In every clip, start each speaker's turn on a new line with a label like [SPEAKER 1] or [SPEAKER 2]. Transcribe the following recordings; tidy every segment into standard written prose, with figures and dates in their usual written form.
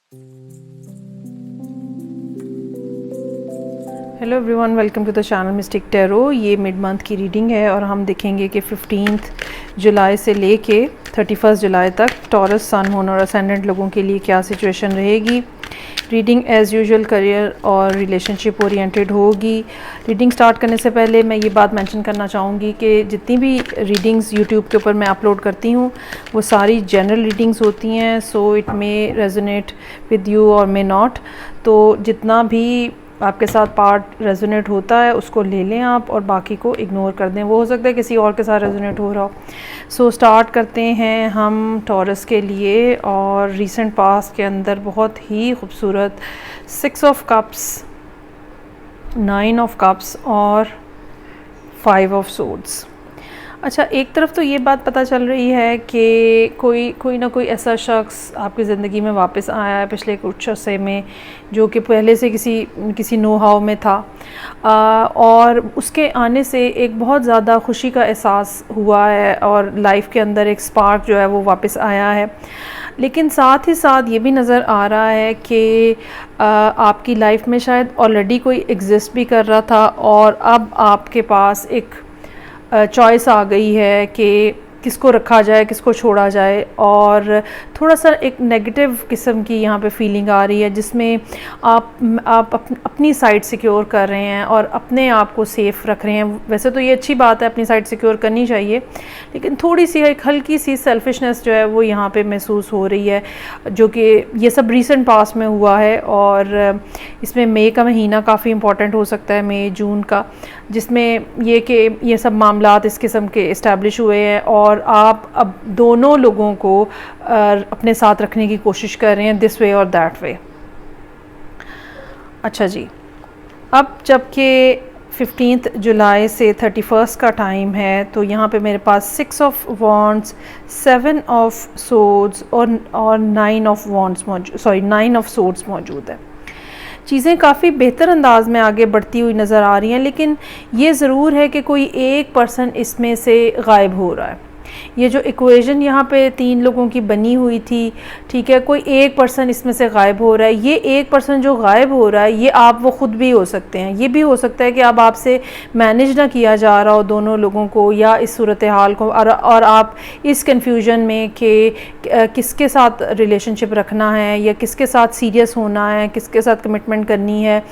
[SPEAKER 1] Hello everyone, welcome to the channel mystic tarot. ये mid month की reading है और हम देखेंगे कि 15 जुलाई से लेके 31 जुलाई तक टॉरस सन मून और असेंडेंट लोगों के लिए क्या सिचुएशन रहेगी। रीडिंग एज़ यूजुअल करियर और रिलेशनशिप ओरिएंटेड होगी। रीडिंग स्टार्ट करने से पहले मैं ये बात मेंशन करना चाहूँगी कि जितनी भी रीडिंग्स यूट्यूब के ऊपर मैं अपलोड करती हूँ वो सारी जनरल रीडिंग्स होती हैं, so it may resonate with you और मे नॉट। तो जितना भी आपके साथ पार्ट रेजोनेट होता है उसको ले लें आप और बाकी को इग्नोर कर दें। वो हो सकता है किसी और के साथ रेजोनेट हो रहा हो। सो स्टार्ट करते हैं हम टॉरस के लिए। और रीसेंट पास्ट के अंदर बहुत ही खूबसूरत 6 ऑफ कप्स, 9 ऑफ कप्स और 5 ऑफ सोर्ड्स। अच्छा, एक तरफ तो ये बात पता चल रही है कि कोई ना कोई ऐसा शख्स आपकी ज़िंदगी में वापस आया है पिछले कुछ अरसे में जो कि पहले से किसी नो हाव में था, और उसके आने से एक बहुत ज़्यादा खुशी का एहसास हुआ है और लाइफ के अंदर एक स्पार्क जो है वो वापस आया है। लेकिन साथ ही साथ ये भी नज़र आ रहा है कि आपकी लाइफ में शायद ऑलरेडी कोई एग्जिस्ट भी कर रहा था और अब आपके पास एक चॉइस आ गई है कि किसको रखा जाए, किसको छोड़ा जाए। और थोड़ा सा एक नेगेटिव किस्म की यहाँ पे फीलिंग आ रही है जिसमें आप अपनी साइड सिक्योर कर रहे हैं और अपने आप को सेफ़ रख रहे हैं। वैसे तो ये अच्छी बात है, अपनी साइड सिक्योर करनी चाहिए, लेकिन थोड़ी सी एक हल्की सी सेल्फिशनेस जो है वो यहाँ पे महसूस हो रही है, जो कि ये सब रीसेंट पास्ट में हुआ है। और इसमें मई का महीना काफ़ी इंपॉर्टेंट हो सकता है, मई जून का, जिसमें ये सब मामलात इस किस्म के इस्टेब्लिश हुए हैं और आप अब दोनों लोगों को अपने साथ रखने की कोशिश कर रहे हैं, दिस वे और दैट वे। अच्छा जी, अब जबकि 15 जुलाई से 31 का टाइम है तो यहाँ पे मेरे पास 6 ऑफ वॉन्ड्स, 7 ऑफ सोर्ड्स और 9 ऑफ वॉन्ड्स मौजूद, 9 ऑफ सोर्ड्स मौजूद है। चीज़ें काफ़ी बेहतर अंदाज में आगे बढ़ती हुई नज़र आ रही हैं, लेकिन ये ज़रूर है कि कोई एक पर्सन इसमें से गायब हो रहा है। ये जो इक्वेशन यहाँ पे 3 लोगों की बनी हुई थी, ठीक है, कोई एक पर्सन इसमें से गायब हो रहा है। ये एक पर्सन जो गायब हो रहा है ये आप वो ख़ुद भी हो सकते हैं। ये भी हो सकता है कि अब आपसे मैनेज ना किया जा रहा हो दोनों लोगों को या इस सूरत हाल को, और आप इस कन्फ्यूजन में कि किसके साथ रिलेशनशिप रखना है या किसके साथ सीरियस होना है, किसके साथ कमिटमेंट करनी है।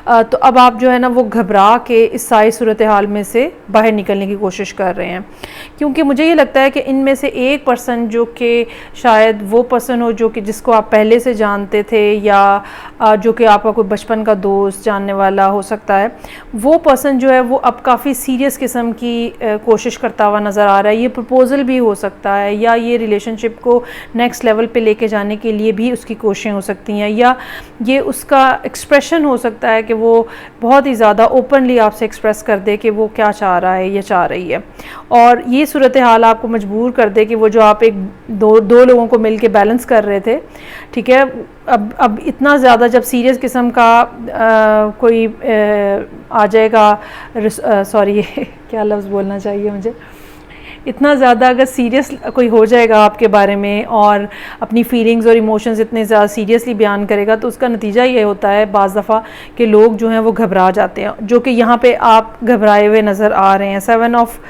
[SPEAKER 1] तो अब आप जो है ना वो घबरा के इस सारी सूरत हाल में से बाहर निकलने की कोशिश कर रहे हैं, क्योंकि मुझे ये लगता है कि इनमें से एक पर्सन जो कि शायद वो पर्सन हो जो कि जिसको आप पहले से जानते थे या जो कि आपका कोई बचपन का दोस्त जानने वाला हो सकता है, वो पर्सन जो है वो अब काफ़ी सीरियस किस्म की कोशिश करता हुआ नज़र आ रहा है। ये प्रपोज़ल भी हो सकता है या ये रिलेशनशिप को नेक्स्ट लेवल पे लेके जाने के लिए भी उसकी कोशिशें हो सकती हैं, या ये उसका एक्सप्रेशन हो सकता है कि वो बहुत ही ज़्यादा ओपनली आपसे एक्सप्रेस कर दे कि वो क्या चाह रहा है या चाह रही है, और ये सूरत हाल आपको मजबूर कर दे कि वो जो आप दो लोगों को मिल के बैलेंस कर रहे थे, ठीक है, अब इतना ज़्यादा जब सीरियस किस्म का कोई आ जाएगा, सॉरी क्या लफ्ज़ बोलना चाहिए मुझे, इतना ज़्यादा अगर सीरियस कोई हो जाएगा आपके बारे में और अपनी फीलिंग्स और इमोशंस इतने ज़्यादा सीरियसली बयान करेगा, तो उसका नतीजा ये होता है बाज़ दफ़ा कि लोग जो हैं वो घबरा जाते हैं, जो कि यहाँ पे आप घबराए हुए नज़र आ रहे हैं 7 ऑफ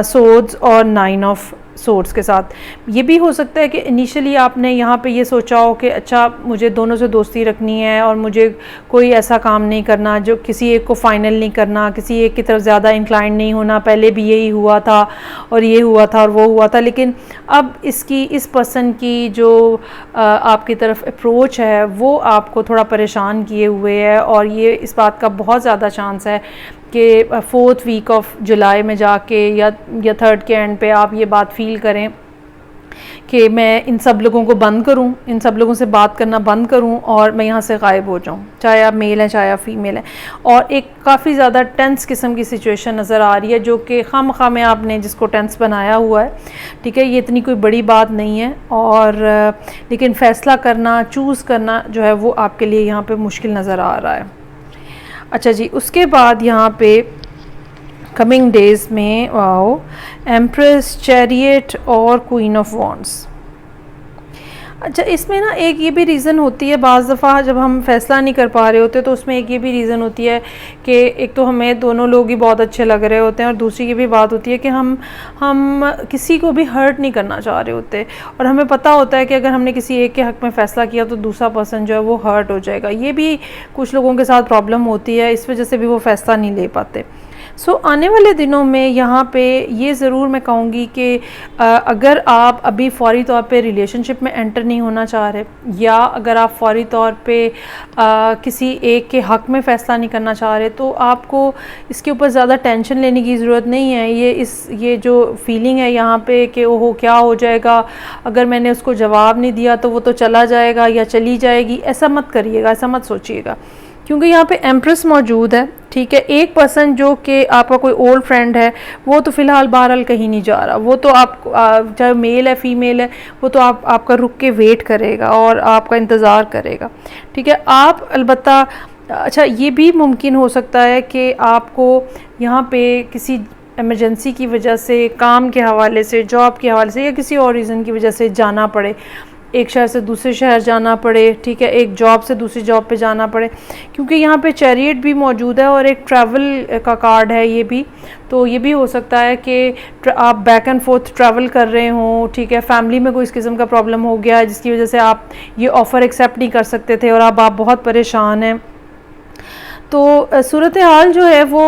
[SPEAKER 1] सोर्ड्स और 9 ऑफ सोर्ड्स के साथ। ये भी हो सकता है कि इनिशियली आपने यहाँ पे ये सोचा हो कि अच्छा मुझे दोनों से दोस्ती रखनी है और मुझे कोई ऐसा काम नहीं करना, जो किसी एक को फ़ाइनल नहीं करना, किसी एक की तरफ ज़्यादा इंक्लाइन नहीं होना। पहले भी यही हुआ था और ये हुआ था और वो हुआ था, लेकिन अब इस पर्सन की जो आपकी तरफ अप्रोच है वो आपको थोड़ा परेशान किए हुए है, और ये इस बात का बहुत ज़्यादा चांस है कि 4th वीक ऑफ जुलाई में जाके या 3rd के एंड पे आप ये बात फील करें कि मैं इन सब लोगों को बंद करूं, इन सब लोगों से बात करना बंद करूं और मैं यहाँ से गायब हो जाऊं, चाहे आप मेल हैं चाहे आप फीमेल हैं। और एक काफ़ी ज़्यादा टेंस किस्म की सिचुएशन नज़र आ रही है, जो कि खामखा में आपने जिसको टेंस बनाया हुआ है, ठीक है, ये इतनी कोई बड़ी बात नहीं है, और लेकिन फ़ैसला करना, चूज़ करना जो है वो आपके लिए यहाँ पर मुश्किल नज़र आ रहा है। अच्छा जी, उसके बाद यहाँ पे कमिंग डेज़ में वाओ एम्प्रेस, चैरियट और क्वीन ऑफ वॉन्ड्स। अच्छा, इसमें ना एक ये भी रीज़न होती है, बाज़ दफ़ा जब हम फ़ैसला नहीं कर पा रहे होते तो उसमें एक ये भी रीज़न होती है कि एक तो हमें दोनों लोग ही बहुत अच्छे लग रहे होते हैं, और दूसरी ये भी बात होती है कि हम किसी को भी हर्ट नहीं करना चाह रहे होते, और हमें पता होता है कि अगर हमने किसी एक के हक़ में फ़ैसला किया तो दूसरा पर्सन जो है वो हर्ट हो जाएगा। ये भी कुछ लोगों के साथ प्रॉब्लम होती है, इस वजह से भी वो फ़ैसला नहीं ले पाते। आने वाले दिनों में यहाँ पे ये ज़रूर मैं कहूँगी कि अगर आप अभी फ़ौरी तौर पे रिलेशनशिप में एंटर नहीं होना चाह रहे, या अगर आप फ़ौरी तौर पे किसी एक के हक़ में फ़ैसला नहीं करना चाह रहे, तो आपको इसके ऊपर ज़्यादा टेंशन लेने की ज़रूरत नहीं है। ये जो फीलिंग है यहाँ पे कि ओहो क्या हो जाएगा, अगर मैंने उसको जवाब नहीं दिया तो वो तो चला जाएगा या चली जाएगी, ऐसा मत करिएगा, ऐसा मत सोचिएगा, क्योंकि यहाँ पे एम्प्रेस मौजूद है। ठीक है, एक पर्सन जो कि आपका कोई ओल्ड फ्रेंड है वो तो फ़िलहाल बहरहाल कहीं नहीं जा रहा, वो तो आप चाहे मेल है फीमेल है, वो तो आपका रुक के वेट करेगा और आपका इंतज़ार करेगा। ठीक है, आप अलबत्ता अच्छा ये भी मुमकिन हो सकता है कि आपको यहाँ पे किसी इमरजेंसी की वजह से, काम के हवाले से, जॉब के हवाले से, या किसी और रीज़न की वजह से जाना पड़े, एक शहर से दूसरे शहर जाना पड़े। ठीक है, एक जॉब से दूसरी जॉब पे जाना पड़े, क्योंकि यहाँ पे चैरियट भी मौजूद है और एक ट्रैवल का कार्ड है ये भी, तो ये भी हो सकता है कि आप बैक एंड फोर्थ ट्रैवल कर रहे हों। ठीक है, फैमिली में कोई इस किस्म का प्रॉब्लम हो गया जिसकी वजह से आप ये ऑफ़र एक्सेप्ट नहीं कर सकते थे और अब आप बहुत परेशान हैं। तो सूरत हाल जो है वो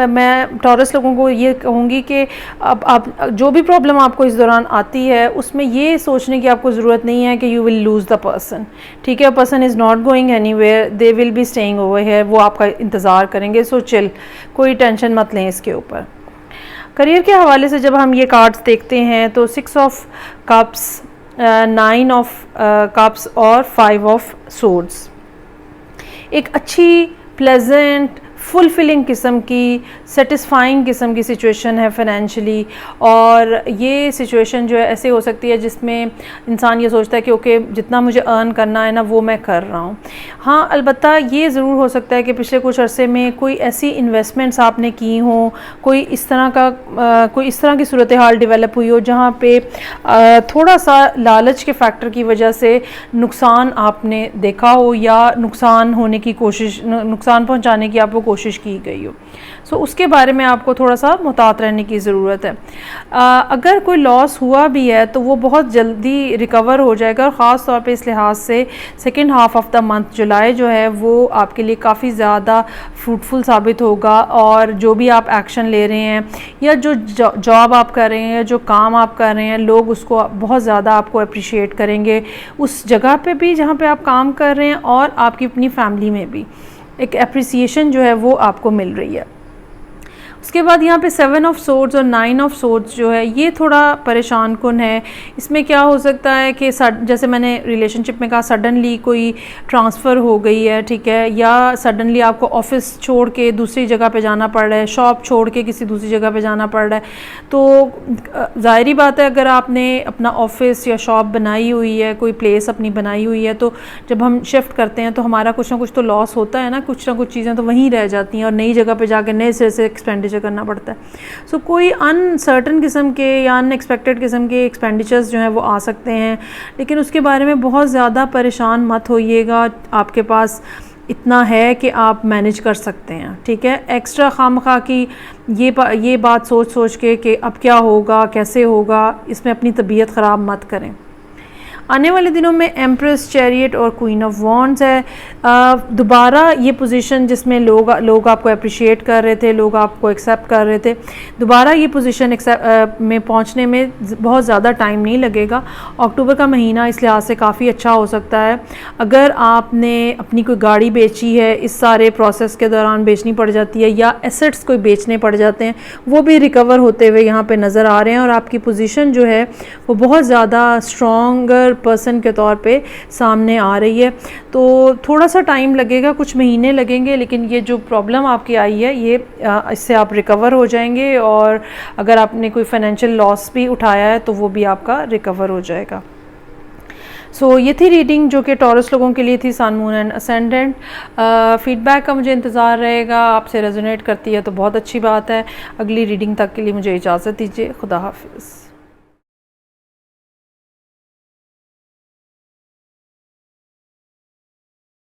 [SPEAKER 1] मैं टॉरस लोगों को ये कहूँगी कि अब आप जो भी प्रॉब्लम आपको इस दौरान आती है उसमें ये सोचने की आपको ज़रूरत नहीं है कि you will lose the person. ठीक है, person is not going anywhere, they will be staying over here, वो आपका इंतज़ार करेंगे। सो चिल, कोई टेंशन मत लें इसके ऊपर। करियर के हवाले से जब हम ये कार्ड्स देखते हैं तो 6 ऑफ कप्स, 9 ऑफ कप्स और 5 ऑफ सोर्ड्स, एक अच्छी प्लेजेंट फुलफिलिंग किस्म की, सेटिस्फाइंग किस्म की सिचुएशन है फाइनेंशियली, और ये सिचुएशन जो है ऐसे हो सकती है जिसमें इंसान ये सोचता है कि ओके जितना मुझे अर्न करना है ना वो मैं कर रहा हूँ। हाँ, अलबत्ता ये ज़रूर हो सकता है कि पिछले कुछ अरसे में कोई ऐसी इन्वेस्टमेंट्स आपने की हों, कोई इस तरह की सूरत हाल डेवलप हुई हो जहाँ पे थोड़ा सा लालच के फैक्टर की वजह से नुकसान आपने देखा हो, या नुकसान पहुँचाने की आपको कोशिश की गई हो। उसके बारे में आपको थोड़ा सा मुहतात रहने की ज़रूरत है। अगर कोई लॉस हुआ भी है तो वो बहुत जल्दी रिकवर हो जाएगा, और ख़ास तौर पे इस लिहाज से second half of the month July जो है वो आपके लिए काफ़ी ज़्यादा फ्रूटफुल साबित होगा, और जो भी आप एक्शन ले रहे हैं या जो जॉब आप कर रहे हैं या जो काम आप कर रहे हैं, लोग उसको बहुत ज़्यादा आपको अप्रिशिएट करेंगे उस जगह पे भी जहाँ पे आप काम कर रहे हैं, और आपकी अपनी फैमिली में भी एक एप्रिसिएशन जो है वो आपको मिल रही है। उसके बाद यहाँ पे 7 ऑफ सोर्ड्स और 9 ऑफ सोर्ड्स जो है ये थोड़ा परेशान कुन है। इसमें क्या हो सकता है कि जैसे मैंने रिलेशनशिप में कहा, सडनली कोई ट्रांसफ़र हो गई है, ठीक है, या सडनली आपको ऑफ़िस छोड़ के दूसरी जगह पे जाना पड़ रहा है, शॉप छोड़ के किसी दूसरी जगह पे जाना पड़ रहा है। तो ज़ाहिरी बात है अगर आपने अपना ऑफ़िस या शॉप बनाई हुई है, कोई प्लेस अपनी बनाई हुई है, तो जब हम शिफ्ट करते हैं तो हमारा कुछ ना कुछ तो लॉस होता है ना कुछ चीज़ें तो वहीं रह जाती हैं और नई जगह पर जाकर नए सिरे से एक्सपेंडिचर करना पड़ता है। कोई अनसर्टन किस्म के या अनएक्सपेक्टेड किस्म के एक्सपेंडिचर्स जो हैं वो आ सकते हैं, लेकिन उसके बारे में बहुत ज़्यादा परेशान मत होइएगा। आपके पास इतना है कि आप मैनेज कर सकते हैं, ठीक है। एक्स्ट्रा खामखा की ये बात सोच के कि अब क्या होगा कैसे होगा, इसमें अपनी तबीयत ख़राब मत करें। आने वाले दिनों में एम्प्रेस, चैरियट और क्वीन ऑफ वॉन्ड्स है। दोबारा ये पोजीशन जिसमें लोग आपको अप्रिशिएट कर रहे थे, लोग आपको एक्सेप्ट कर रहे थे, दोबारा ये पोजीशन में पहुंचने में बहुत ज़्यादा टाइम नहीं लगेगा। अक्टूबर का महीना इस लिहाज से काफ़ी अच्छा हो सकता है। अगर आपने अपनी कोई गाड़ी बेची है, इस सारे प्रोसेस के दौरान बेचनी पड़ जाती है, या एसेट्स कोई बेचने पड़ जाते हैं, वो भी रिकवर होते हुए यहाँ पे नज़र आ रहे हैं, और आपकी पोजीशन जो है वो बहुत ज़्यादा स्ट्रॉन्गर पर्सन के तौर पे सामने आ रही है। तो थोड़ा सा टाइम लगेगा, कुछ महीने लगेंगे, लेकिन ये जो प्रॉब्लम आपकी आई है ये इससे आप रिकवर हो जाएंगे, और अगर आपने कोई फाइनेंशियल लॉस भी उठाया है तो वो भी आपका रिकवर हो जाएगा। ये थी रीडिंग जो कि टॉरस लोगों के लिए थी, सन, मून एंड असेंडेंट। फीडबैक का मुझे इंतज़ार रहेगा, आपसे रेजोनेट करती है तो बहुत अच्छी बात है। अगली रीडिंग तक के लिए मुझे इजाज़त दीजिए। खुदा हाफिज़।